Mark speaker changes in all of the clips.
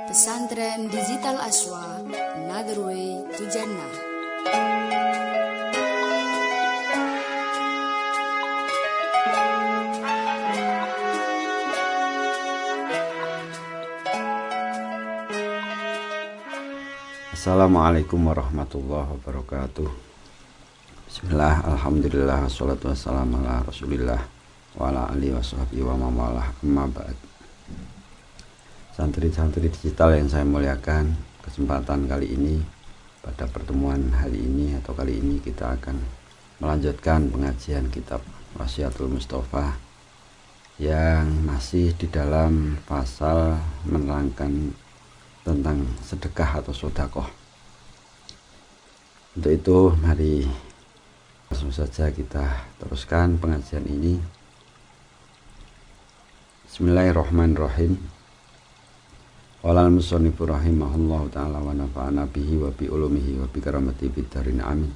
Speaker 1: Pesantren Digital Aswa, Another Way to Jannah.
Speaker 2: Assalamualaikum warahmatullahi wabarakatuh. Bismillah, alhamdulillah, wassalatu wassalamu ala rasulillah wa ala alihi wa sahbihi wa mawalah, amma ba'd. Santri-santri digital yang saya muliakan, kesempatan kali ini, pada pertemuan hari ini atau kali ini kita akan melanjutkan pengajian kitab Wasiatul Mustafa yang masih di dalam pasal menerangkan tentang sedekah atau sodakoh. Untuk itu mari langsung saja kita teruskan pengajian ini. Bismillahirrahmanirrahim. Walal musannifu rahimahullahu ta'ala wa nafa'ana bihi wa bi ulumihi wa bi karamati bidarin amin.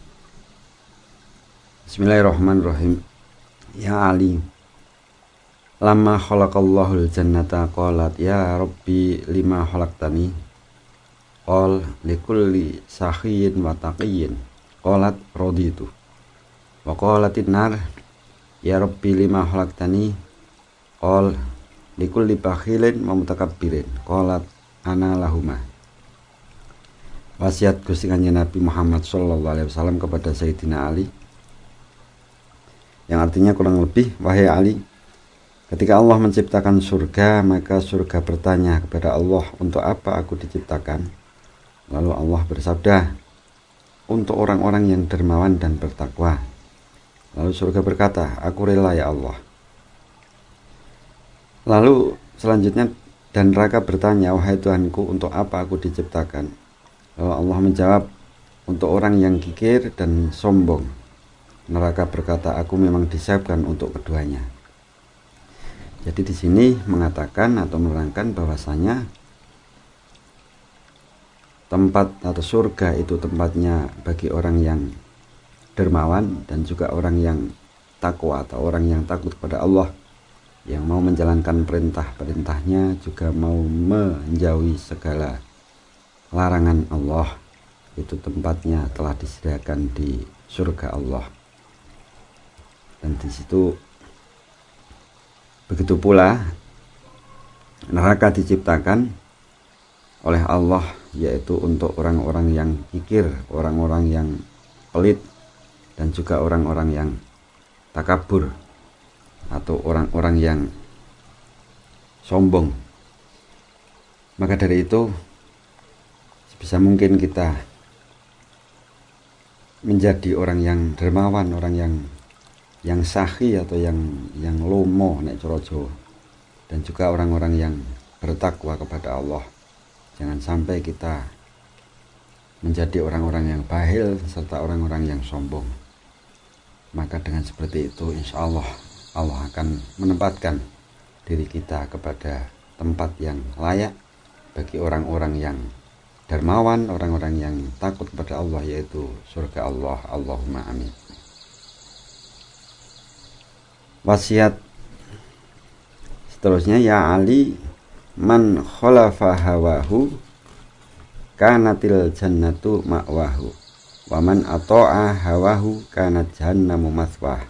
Speaker 2: Bismillahirrahmanirrahim. Ya Ali, lama khalaqallahul jannata qalat ya rabbi lima khalaqtani qal likulli sakhiyin wa taqiyyin qalat raditu wa qalatin nar ya rabbi lima khalaqtani qal likulli bakhilin wa mutakabbirin qalat ana lahuma. Wasiat Gusti Kanjeng Nabi Muhammad sallallahu alaihi wasallam kepada Sayyidina Ali, yang artinya kurang lebih, wahai Ali, ketika Allah menciptakan surga, maka surga bertanya kepada Allah, untuk apa aku diciptakan? Lalu Allah bersabda, untuk orang-orang yang dermawan dan bertakwa. Lalu surga berkata, aku rela ya Allah. Lalu selanjutnya, dan neraka bertanya, wahai Tuhanku, untuk apa aku diciptakan? Lalu Allah menjawab, untuk orang yang kikir dan sombong. Neraka berkata, aku memang disiapkan untuk keduanya. Jadi di sini mengatakan atau menerangkan bahwasanya tempat atau surga itu tempatnya bagi orang yang dermawan dan juga orang yang takwa atau orang yang takut kepada Allah, yang mau menjalankan perintah-perintahnya, juga mau menjauhi segala larangan Allah. Itu tempatnya telah disediakan di surga Allah. Dan di situ begitu pula neraka diciptakan oleh Allah, yaitu untuk orang-orang yang kikir, orang-orang yang pelit, dan juga orang-orang yang takabur atau orang-orang yang sombong. Maka dari itu sebisa mungkin kita menjadi orang yang dermawan, orang yang sahi atau yang lomo nek cara Jawa, dan juga orang-orang yang bertakwa kepada Allah. Jangan sampai kita menjadi orang-orang yang bahil serta orang-orang yang sombong. Maka dengan seperti itu insya Allah Allah akan menempatkan diri kita kepada tempat yang layak bagi orang-orang yang dermawan, orang-orang yang takut kepada Allah, yaitu surga Allah. Allahumma amin. Wasiat seterusnya, ya Ali, man khalafa hawahu kanatil jannatu ma'wahu wa man ata'a hawahu kanat jahannamu mathwah.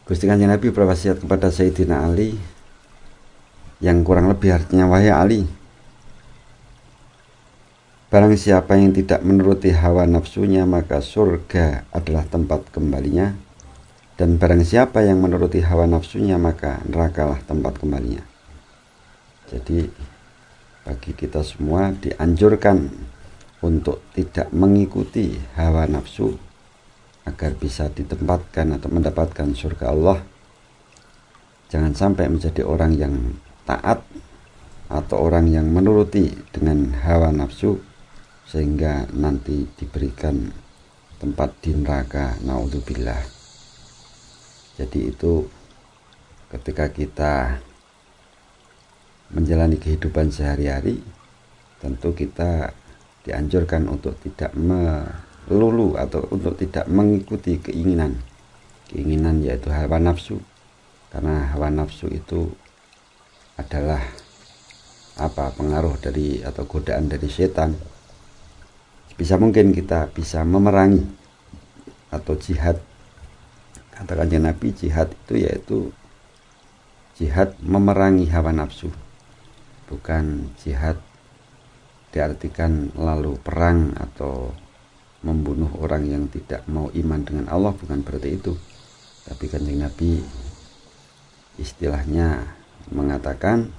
Speaker 2: Gusti Kanjeng Nabi berwasiat kepada Sayyidina Ali, yang kurang lebih artinya, wahai Ali, barang siapa yang tidak menuruti hawa nafsunya, maka surga adalah tempat kembalinya. Dan barang siapa yang menuruti hawa nafsunya, maka nerakalah tempat kembalinya. Jadi bagi kita semua dianjurkan untuk tidak mengikuti hawa nafsu agar bisa ditempatkan atau mendapatkan surga Allah. Jangan sampai menjadi orang yang taat atau orang yang menuruti dengan hawa nafsu sehingga nanti diberikan tempat di neraka. Naudzubillah. Jadi itu ketika kita menjalani kehidupan sehari-hari, tentu kita dianjurkan untuk tidak melulu atau untuk tidak mengikuti keinginan yaitu hawa nafsu, karena hawa nafsu itu adalah pengaruh dari atau godaan dari setan, bisa mungkin kita bisa memerangi atau jihad. Kata Kanjeng Nabi, jihad itu yaitu jihad memerangi hawa nafsu, bukan jihad diartikan lalu perang atau membunuh orang yang tidak mau iman dengan Allah, bukan berarti itu. Tapi Kanjeng Nabi istilahnya mengatakan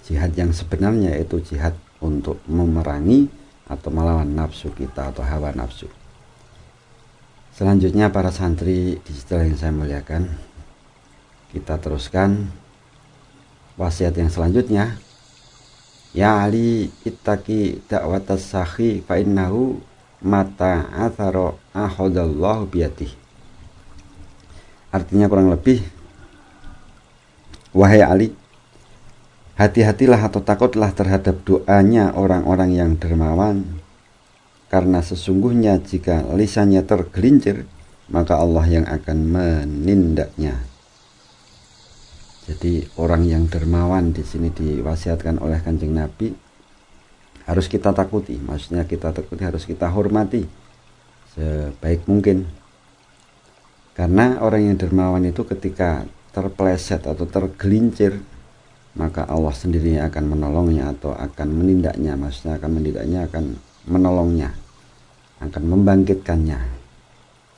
Speaker 2: jihad yang sebenarnya yaitu jihad untuk memerangi atau melawan nafsu kita atau hawa nafsu. Selanjutnya para santri digital yang saya muliakan, kita teruskan wasiat yang selanjutnya. Ya Ali, ittaqi da'watas sakhi fa innahu mata athara akhadallahu biyadih. Artinya kurang lebih, wahai Ali, hati-hatilah atau takutlah terhadap doanya orang-orang yang dermawan, karena sesungguhnya jika lisannya tergelincir, maka Allah yang akan menindaknya. Jadi orang yang dermawan di sini diwasiatkan oleh Kanjeng Nabi harus kita takuti. Maksudnya kita takuti, harus kita hormati sebaik mungkin. Karena orang yang dermawan itu ketika terpeleset atau tergelincir, maka Allah sendiri akan menolongnya atau akan menindaknya. Maksudnya akan menindaknya, akan menolongnya, akan membangkitkannya.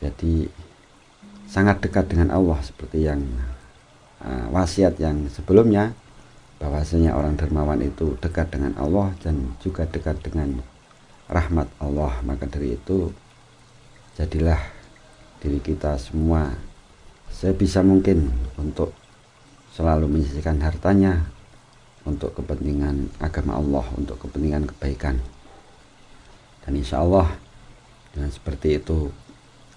Speaker 2: Jadi sangat dekat dengan Allah, seperti yang wasiat yang sebelumnya, bahwasanya orang dermawan itu dekat dengan Allah dan juga dekat dengan rahmat Allah. Maka dari itu, jadilah diri kita semua sebisa mungkin untuk selalu menyisihkan hartanya untuk kepentingan agama Allah, untuk kepentingan kebaikan. Dan insya Allah dengan seperti itu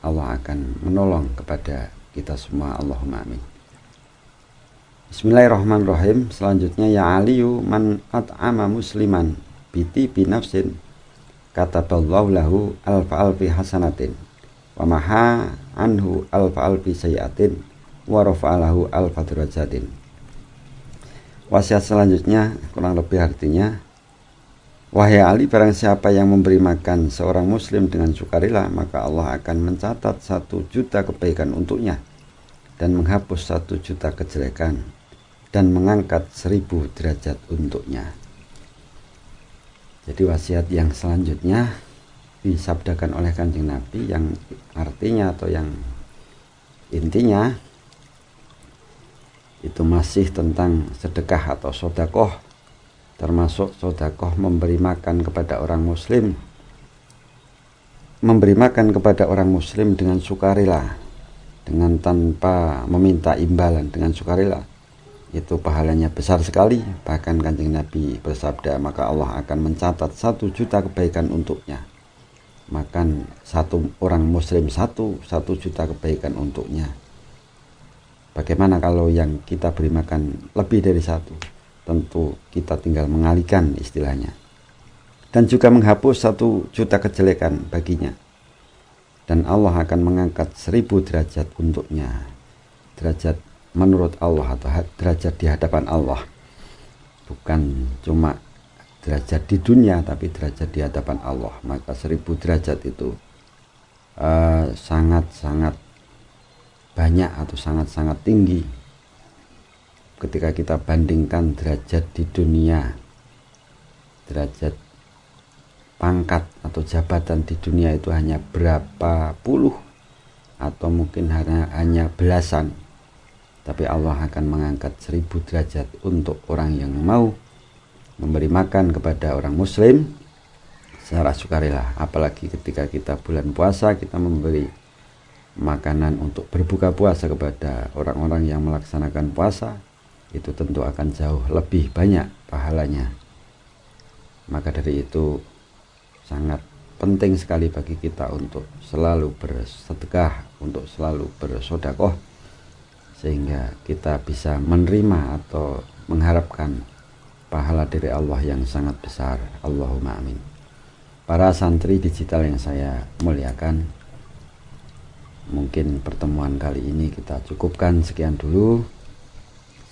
Speaker 2: Allah akan menolong kepada kita semua. Allahumma amin. Bismillahirrahmanirrahim. Selanjutnya, ya aliyu man at'ama musliman biti binafsin kataballahu lahu alfa alfi hasanatin wa maha anhu alfa alfi sayiatin wa rafa'alahu alfa darajatin. Wasiat selanjutnya kurang lebih artinya, wahai Ali, barang siapa yang memberi makan seorang muslim dengan sukarela, maka Allah akan mencatat 1 juta kebaikan untuknya dan menghapus 1 juta kejelekan dan mengangkat 1000 derajat untuknya. Jadi wasiat yang selanjutnya disabdakan oleh Kanjeng Nabi, yang artinya atau yang intinya itu masih tentang sedekah atau sodakoh, termasuk sodakoh memberi makan kepada orang muslim. Memberi makan kepada orang muslim dengan sukarela, dengan tanpa meminta imbalan, dengan sukarela, itu pahalanya besar sekali. Bahkan Kanjeng Nabi bersabda, maka Allah akan mencatat 1 juta kebaikan untuknya. Makan satu orang muslim 1 juta kebaikan untuknya. Bagaimana kalau yang kita beri makan lebih dari 1? Tentu kita tinggal mengalihkan istilahnya. Dan juga menghapus 1 juta kejelekan baginya. Dan Allah akan mengangkat 1000 derajat untuknya. Derajat menurut Allah atau derajat di hadapan Allah. Bukan cuma derajat di dunia, tapi derajat di hadapan Allah. Maka 1000 derajat itu sangat-sangat banyak atau sangat-sangat tinggi ketika kita bandingkan derajat di dunia. Derajat pangkat atau jabatan di dunia itu hanya berapa puluh atau mungkin hanya belasan, tapi Allah akan mengangkat 1000 derajat untuk orang yang mau memberi makan kepada orang muslim secara sukarela. Apalagi ketika kita bulan puasa, kita memberi makanan untuk berbuka puasa kepada orang-orang yang melaksanakan puasa, itu tentu akan jauh lebih banyak pahalanya. Maka dari itu sangat penting sekali bagi kita untuk selalu bersedekah, untuk selalu bersodakoh, sehingga kita bisa menerima atau mengharapkan pahala dari Allah yang sangat besar. Allahumma amin. Para santri digital yang saya muliakan, mungkin pertemuan kali ini kita cukupkan sekian dulu.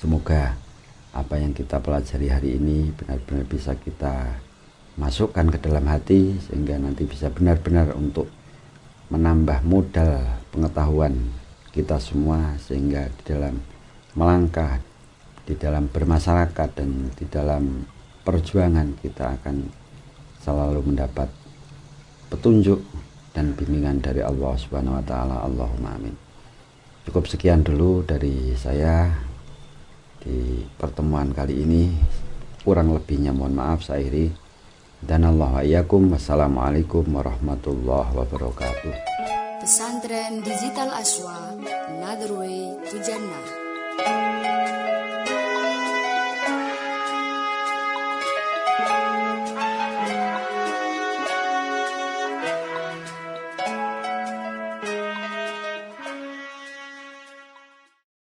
Speaker 2: Semoga apa yang kita pelajari hari ini benar-benar bisa kita masukkan ke dalam hati, sehingga nanti bisa benar-benar untuk menambah modal pengetahuan kita semua, sehingga di dalam melangkah, di dalam bermasyarakat, dan di dalam perjuangan kita akan selalu mendapat petunjuk dan bimbingan dari Allah Subhanahu wa taala. Allahumma amin. Cukup sekian dulu dari saya di pertemuan kali ini. Kurang lebihnya mohon maaf. Saya akhiri. Dan Allah wa iyyakum. Wassalamualaikum warahmatullahi wabarakatuh.
Speaker 1: Pesantren Digital Aswa, Another Way to Jannah.